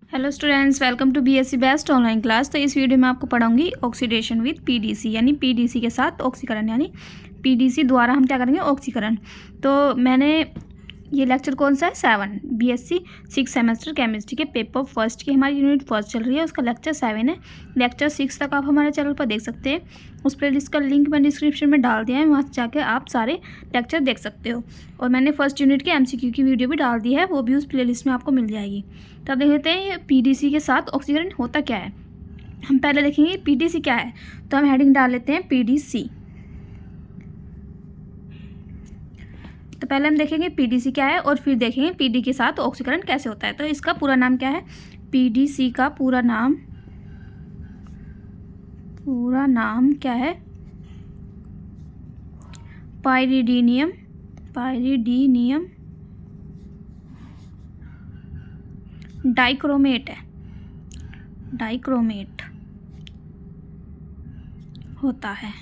Hello students, welcome to BSc best online class. तो इस video में आपको पढ़ाऊंगी ऑक्सीडेशन विद पीडीसी, यानी पीडीसी के साथ ऑक्सीकरण, यानी पीडीसी द्वारा हम क्या करेंगे, ऑक्सीकरण। तो मैंने ये लेक्चर कौन सा है, 7 बीएससी 6 सेमेस्टर केमिस्ट्री के पेपर फर्स्ट की हमारी यूनिट फर्स्ट चल रही है, उसका लेक्चर 7 है। लेक्चर 6 तक आप हमारे चैनल पर देख सकते हैं। उस प्लेलिस्ट का लिंक मैं डिस्क्रिप्शन में डाल दिया है, वहाँ से जाकर आप सारे लेक्चर देख सकते हो। और मैंने फर्स्ट यूनिट के एमसीक्यू की वीडियो भी डाल दी है, वो भी उस प्लेलिस्ट में आपको मिल जाएगी। तो अब देख लेते हैं पीडीसी के साथ ऑक्सीकरण होता क्या है। हम पहले देखेंगे पीडीसी क्या है, तो हम हेडिंग डाल लेते हैं पीडीसी। तो पहले हम देखेंगे पीडीसी क्या है और फिर देखेंगे पीडी के साथ ऑक्सीकरण कैसे होता है। तो इसका पूरा नाम क्या है, पीडीसी का पूरा नाम क्या है, पाइरिडीनियम डाइक्रोमेट है, डाइक्रोमेट होता है।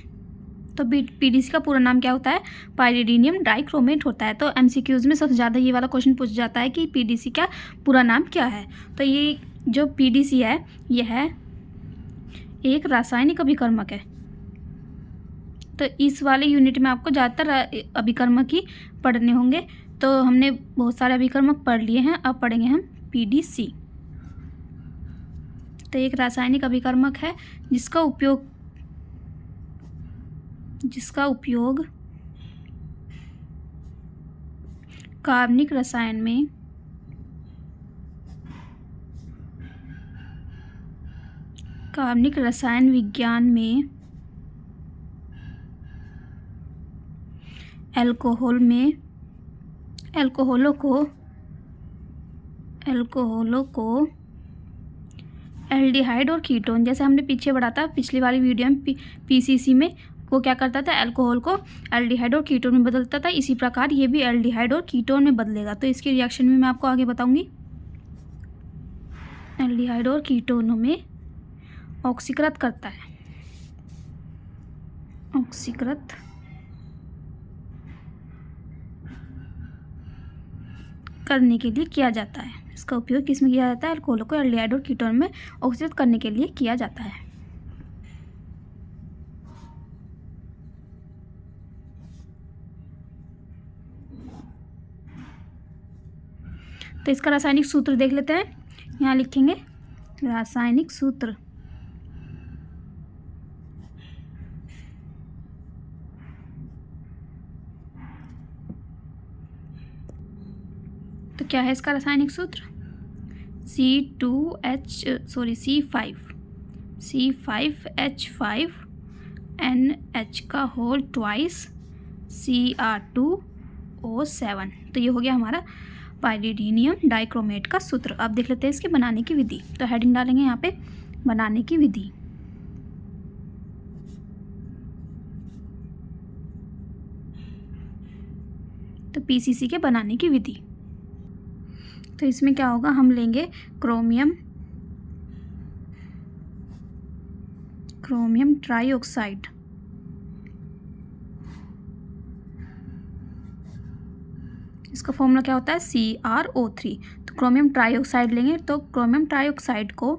तो पीडीसी का पूरा नाम क्या होता है, पाइरिडीनियम डाइक्रोमेट होता है। तो एमसीक्यूज़ में सबसे ज़्यादा ये वाला क्वेश्चन पूछ जाता है कि पीडीसी का पूरा नाम क्या है। तो ये जो पीडीसी है, यह है एक रासायनिक अभिकर्मक है। तो इस वाले यूनिट में आपको ज़्यादातर अभिकर्मक ही पढ़ने होंगे। तो हमने बहुत सारे अभिकर्मक पढ़ लिए हैं, अब पढ़ेंगे हम पीडीसी। तो एक रासायनिक अभिकर्मक है जिसका उपयोग कार्बनिक रसायन विज्ञान में अल्कोहलों को एल्डिहाइड और कीटोन, जैसे हमने पीछे पढ़ा था पिछली वाली वीडियो में, पीसीसी में वो क्या करता था, अल्कोहल को एल्डिहाइड और कीटोन में बदलता था। इसी प्रकार ये भी एल्डिहाइड और कीटोन में बदलेगा। तो इसकी रिएक्शन भी मैं आपको आगे बताऊंगी। एल्डिहाइड और कीटोनों में ऑक्सीकृत करता है, ऑक्सीकृत करने के लिए किया जाता है। इसका उपयोग किस में किया जाता है, अल्कोहल को एल्डिहाइड और कीटोन में ऑक्सीकृत करने के लिए किया जाता है। तो इसका रासायनिक सूत्र देख लेते हैं। यहाँ लिखेंगे रासायनिक सूत्र। तो क्या है इसका रासायनिक सूत्र, C5H5NH का होल ट्वाइस Cr2O7। तो ये हो गया हमारा पाइरिडीनियम डाइक्रोमेट का सूत्र। अब देख लेते हैं इसके बनाने की विधि। तो हेडिंग डालेंगे यहाँ पे बनाने की विधि। तो पीसीसी के बनाने की विधि, तो इसमें क्या होगा, हम लेंगे क्रोमियम ट्राइऑक्साइड, इसका फॉर्मूला क्या होता है, CrO3। तो क्रोमियम ट्राइऑक्साइड लेंगे, तो क्रोमियम ट्राइऑक्साइड को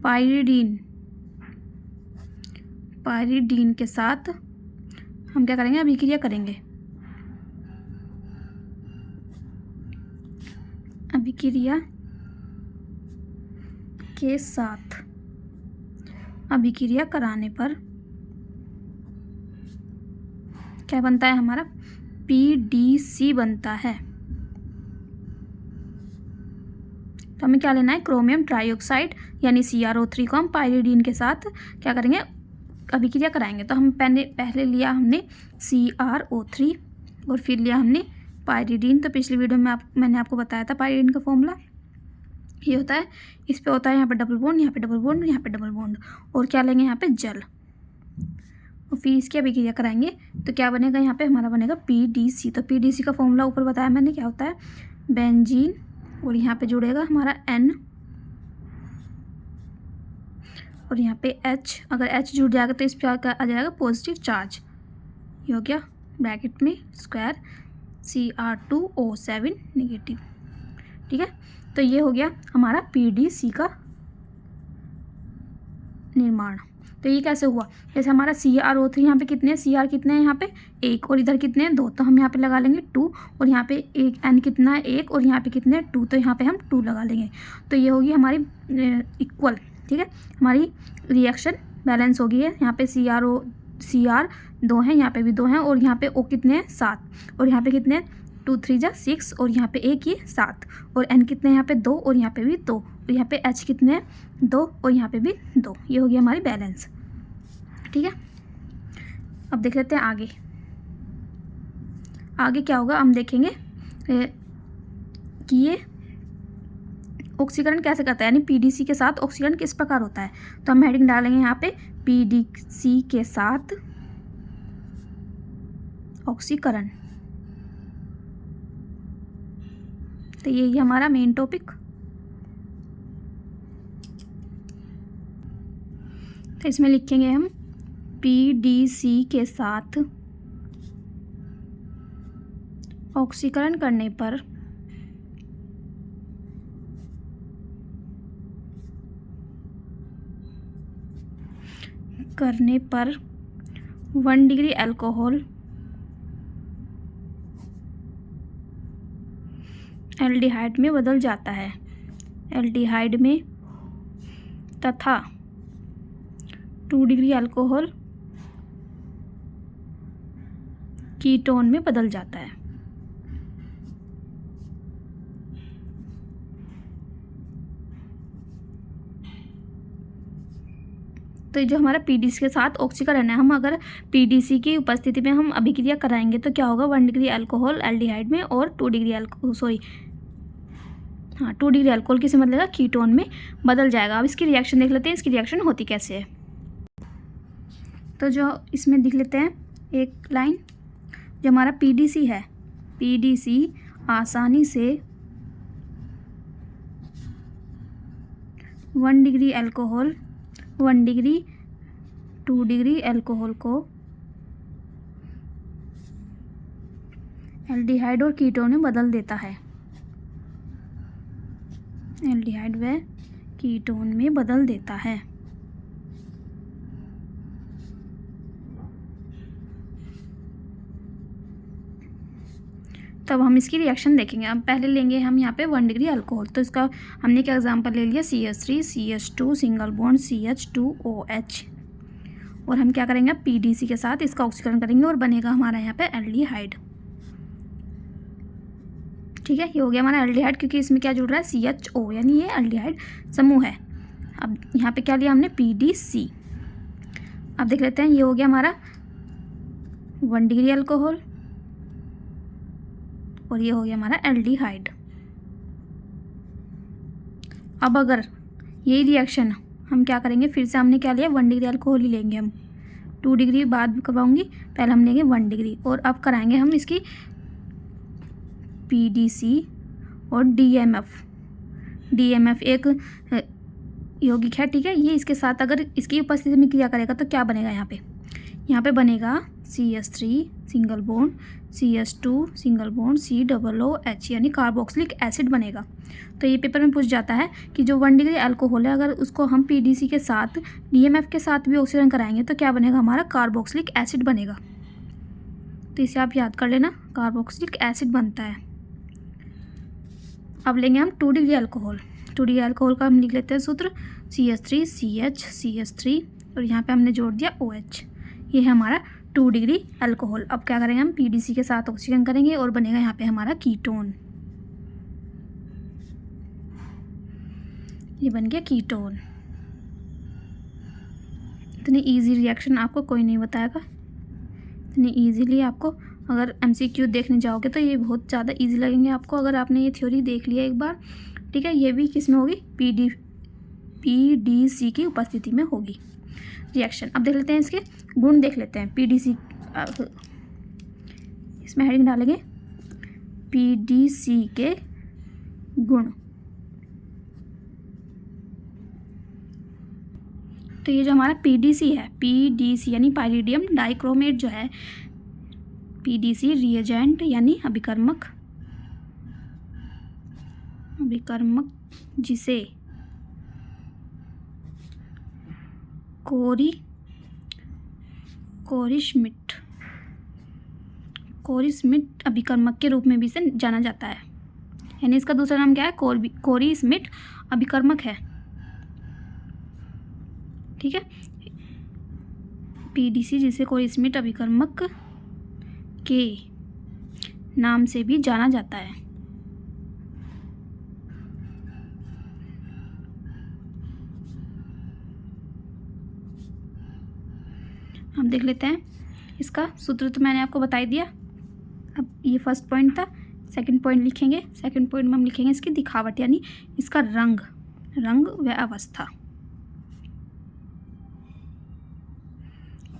पाइरिडीन के साथ हम क्या करेंगे, अभिक्रिया करेंगे। अभिक्रिया के साथ अभिक्रिया कराने पर क्या बनता है, हमारा पीडीसी बनता है। तो हमें क्या लेना है, क्रोमियम ट्राइऑक्साइड यानी CrO3 को हम पाइरिडीन के साथ क्या करेंगे, अभिक्रिया कराएंगे। तो हम पहले लिया हमने CrO3 और फिर लिया हमने पाइरिडीन। तो पिछली वीडियो में मैंने आपको बताया था पाइरिडीन का फॉर्मूला ये होता है, इस पे होता है यहाँ पे डबल बॉन्ड, यहाँ पे डबल बॉन्ड, यहाँ पे डबल बॉन्ड, और क्या लेंगे यहाँ पे जल, और फिर इसकी अभिक्रिया कराएंगे। तो क्या बनेगा, यहाँ पे हमारा बनेगा पीडीसी। तो पीडीसी का फॉर्मूला ऊपर बताया मैंने क्या होता है, बेंजीन, और यहाँ पे जुड़ेगा हमारा N, और यहाँ पे H। अगर H जुड़ जाएगा तो इस पर आ जाएगा पॉजिटिव चार्ज, ये हो गया ब्रैकेट में स्क्वायर Cr2O7 नेगेटिव। ठीक है, तो ये हो गया हमारा PDC का निर्माण। तो ये कैसे हुआ, जैसे हमारा CrO3 यहाँ पे कितने हैं, Cr कितने हैं यहाँ पे 1 और इधर कितने हैं 2, तो हम यहाँ पे लगा लेंगे 2 और यहाँ पे एक N कितना है 1 और यहाँ पे कितने हैं 2, तो यहाँ पे हम 2 लगा लेंगे। तो ये होगी हमारी इक्वल, ठीक है, हमारी रिएक्शन बैलेंस होगी है। यहाँ पे Cr 2 हैं, यहाँ पे भी 2 हैं और यहाँ पे O कितने हैं 7 और यहाँ पे कितने हैं 2 3 जा 6 और यहाँ पे 1 ये 7 और N कितने हैं यहाँ पे 2 और यहाँ पे भी 2 और यहाँ पे H कितने हैं 2 और यहाँ पे भी 2। ये हो गया हमारी बैलेंस, ठीक है। अब देख लेते हैं आगे, आगे क्या होगा हम देखेंगे कि ये ऑक्सीकरण कैसे करता है, यानी PDC के साथ ऑक्सीकरण किस प्रकार होता है। तो हम हेडिंग डालेंगे यहाँ पे PDC के साथ ऑक्सीकरण। तो यही हमारा मेन टॉपिक। तो इसमें लिखेंगे हम PDC के साथ ऑक्सीकरण करने पर करने पर 1 डिग्री अल्कोहल एल्डिहाइड में बदल जाता है, एल्डिहाइड में, तथा 2 डिग्री अल्कोहल कीटोन में बदल जाता है। तो जो हमारा PDC के साथ ऑक्सीकरण है, हम अगर PDC की उपस्थिति में हम अभिक्रिया कराएंगे तो क्या होगा, 1 डिग्री अल्कोहल एल्डिहाइड में और 2 डिग्री अल्कोहल किसे बदलेगा, कीटोन में बदल जाएगा। अब इसकी रिएक्शन देख लेते हैं, इसकी रिएक्शन होती कैसे है। तो जो इसमें देख लेते हैं एक लाइन, जो हमारा PDC है, PDC आसानी से 1 degree alcohol 1 degree 2 degree alcohol को एल्डिहाइड और कीटोन में बदल देता है, एल्डिहाइड व कीटोन में बदल देता है। तब हम इसकी रिएक्शन देखेंगे। अब पहले लेंगे हम यहाँ पे 1 डिग्री अल्कोहल, तो इसका हमने क्या एग्जांपल ले लिया, CH3 CH2 single bond CH2OH, और हम क्या करेंगे PDC के साथ इसका ऑक्सीकरण करेंगे और बनेगा हमारा यहाँ पे एल्डिहाइड, ठीक है। ये हो गया हमारा एल्डिहाइड, क्योंकि इसमें क्या जुड़ रहा है CHO, यानी ये एल्डिहाइड समूह है। अब यहाँ पे क्या लिया हमने PDC। अब देख लेते हैं, ये हो गया हमारा 1 डिग्री अल्कोहल और ये हो गया हमारा एल्डिहाइड। अब अगर यही रिएक्शन हम क्या करेंगे, फिर से हमने क्या लिया 1 डिग्री अल्कोहल ही लेंगे हम, 2 डिग्री बाद करवाऊंगी, पहले हम लेंगे 1 डिग्री और अब कराएंगे हम इसकी PDC और DMF एक यौगिक है, ठीक है। ये इसके साथ अगर इसकी उपस्थिति में क्रिया करेगा तो क्या बनेगा, यहाँ पे बनेगा CH3 single bond CH2 single bond COOH, यानी कार्बोक्सिलिक एसिड बनेगा। तो ये पेपर में पूछ जाता है कि जो 1 डिग्री अल्कोहल है, अगर उसको हम PDC के साथ DMF के साथ भी ऑक्सीकरण कराएंगे तो क्या बनेगा, हमारा कार्बोक्सिलिक एसिड बनेगा। तो इसे आप याद कर लेना, कार्बोक्सिलिक एसिड बनता है। अब लेंगे हम 2 डिग्री अल्कोहल, 2 डिग्री अल्कोहल का हम लिख लेते हैं सूत्र, CH3 CH CH3 और यहाँ पे हमने जोड़ दिया OH, ये है हमारा 2 डिग्री अल्कोहल। अब क्या करेंगे हम PDC के साथ ऑक्सीकरण करेंगे और बनेगा यहाँ पे हमारा कीटोन, ये बन गया कीटोन। इतनी इजी रिएक्शन आपको कोई नहीं बताएगा, इतनी इजीली आपको अगर MCQ देखने जाओगे तो ये बहुत ज़्यादा इजी लगेंगे आपको, अगर आपने ये थ्योरी देख लिया एक बार, ठीक है। ये भी किस में होगी, PDC की उपस्थिति में होगी रिएक्शन। अब देख लेते हैं इसके गुण, देख लेते हैं PDC, इसमें हेडिंग डालेंगे PDC के गुण। तो ये जो हमारा PDC है, PDC यानी पाइरिडियम डाइक्रोमेट जो है, PDC रिएजेंट यानी अभिकर्मक, अभिकर्मक जिसे कोरी-श्मिट अभिकर्मक के रूप में भी इसे जाना जाता है। यानी इसका दूसरा नाम क्या है? कोरी-श्मिट अभिकर्मक है। ठीक है, पीडीसी जिसे कोरी-श्मिट अभिकर्मक के नाम से भी जाना जाता है। हम देख लेते हैं इसका सूत्र, तो मैंने आपको बता ही दिया। अब ये फर्स्ट पॉइंट था, सेकंड पॉइंट लिखेंगे। सेकंड पॉइंट में हम लिखेंगे इसकी दिखावट, यानी इसका रंग व अवस्था।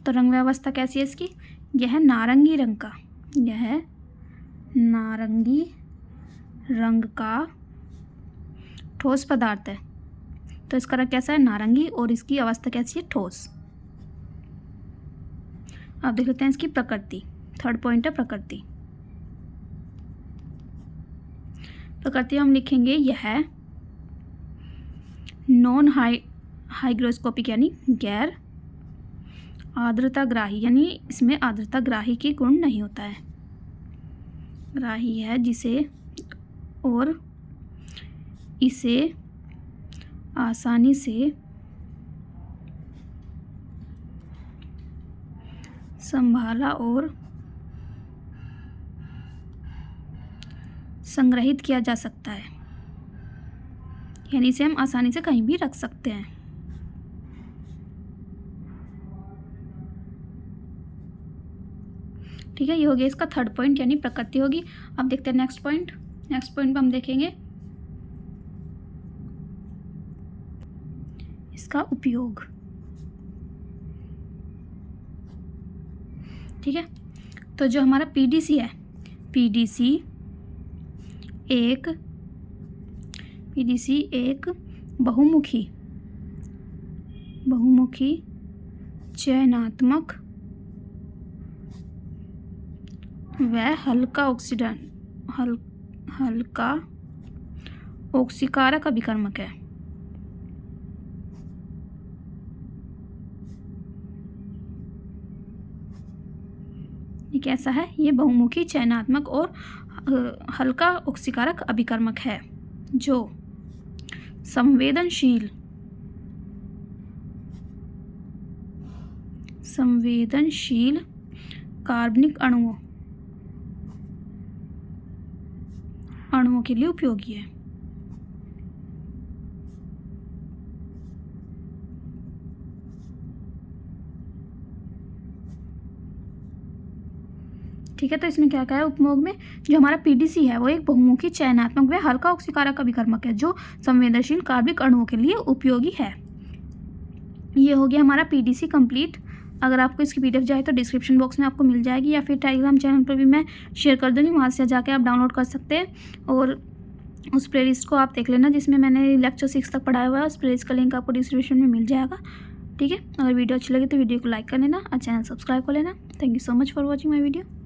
तो रंग व अवस्था कैसी है इसकी? यह नारंगी रंग का ठोस पदार्थ है। तो इसका रंग कैसा है? नारंगी, और इसकी अवस्था कैसी है? ठोस। अब देख लेते हैं इसकी प्रकृति। थर्ड पॉइंट है प्रकृति। प्रकृति हम लिखेंगे यह नॉन हाइग्रोस्कोपिक यानी गैर आर्द्रताग्राही, यानी इसमें आर्द्रताग्राही की गुण नहीं होता है। ग्राही है जिसे और इसे आसानी से संभाला और संग्रहित किया जा सकता है, यानी इसे हम आसानी से कहीं भी रख सकते हैं। ठीक है, ये हो गया इसका थर्ड पॉइंट, यानी प्रकृति होगी। अब देखते हैं नेक्स्ट पॉइंट। नेक्स्ट पॉइंट पे हम देखेंगे इसका उपयोग। ठीक है, तो जो हमारा पीडीसी है, पीडीसी एक बहुमुखी चयनात्मक व हल्का ऑक्सीकारक अभिकर्मक है। ये कैसा है? ये बहुमुखी चयनात्मक और हल्का ऑक्सीकारक अभिकर्मक है जो संवेदनशील कार्बनिक अणुओं के लिए उपयोगी है। ठीक है, तो इसमें क्या है उपयोग में? जो हमारा पीडीसी है वो एक बहुमुखी चयनात्मक व हल्का ऑक्सीकारक अभिकर्मक है जो संवेदनशील कार्बनिक अणुओं के लिए उपयोगी है। ये हो गया हमारा पीडीसी कंप्लीट। अगर आपको इसकी पीडीएफ चाहिए तो डिस्क्रिप्शन बॉक्स में आपको मिल जाएगी, या फिर टेलीग्राम चैनल पर भी मैं शेयर कर दूँगी, वहाँ से जाके आप डाउनलोड कर सकते हैं। और उस प्लेलिस्ट को आप देख लेना जिसमें मैंने लेक्चर 6 तक पढ़ाया हुआ है। उस प्लेलिस्ट का लिंक आपको डिस्क्रिप्शन में मिल जाएगा। ठीक है, अगर वीडियो अच्छी लगी तो वीडियो को लाइक कर लेना और चैनल सब्सक्राइब कर लेना। Thank you so much for watching my video.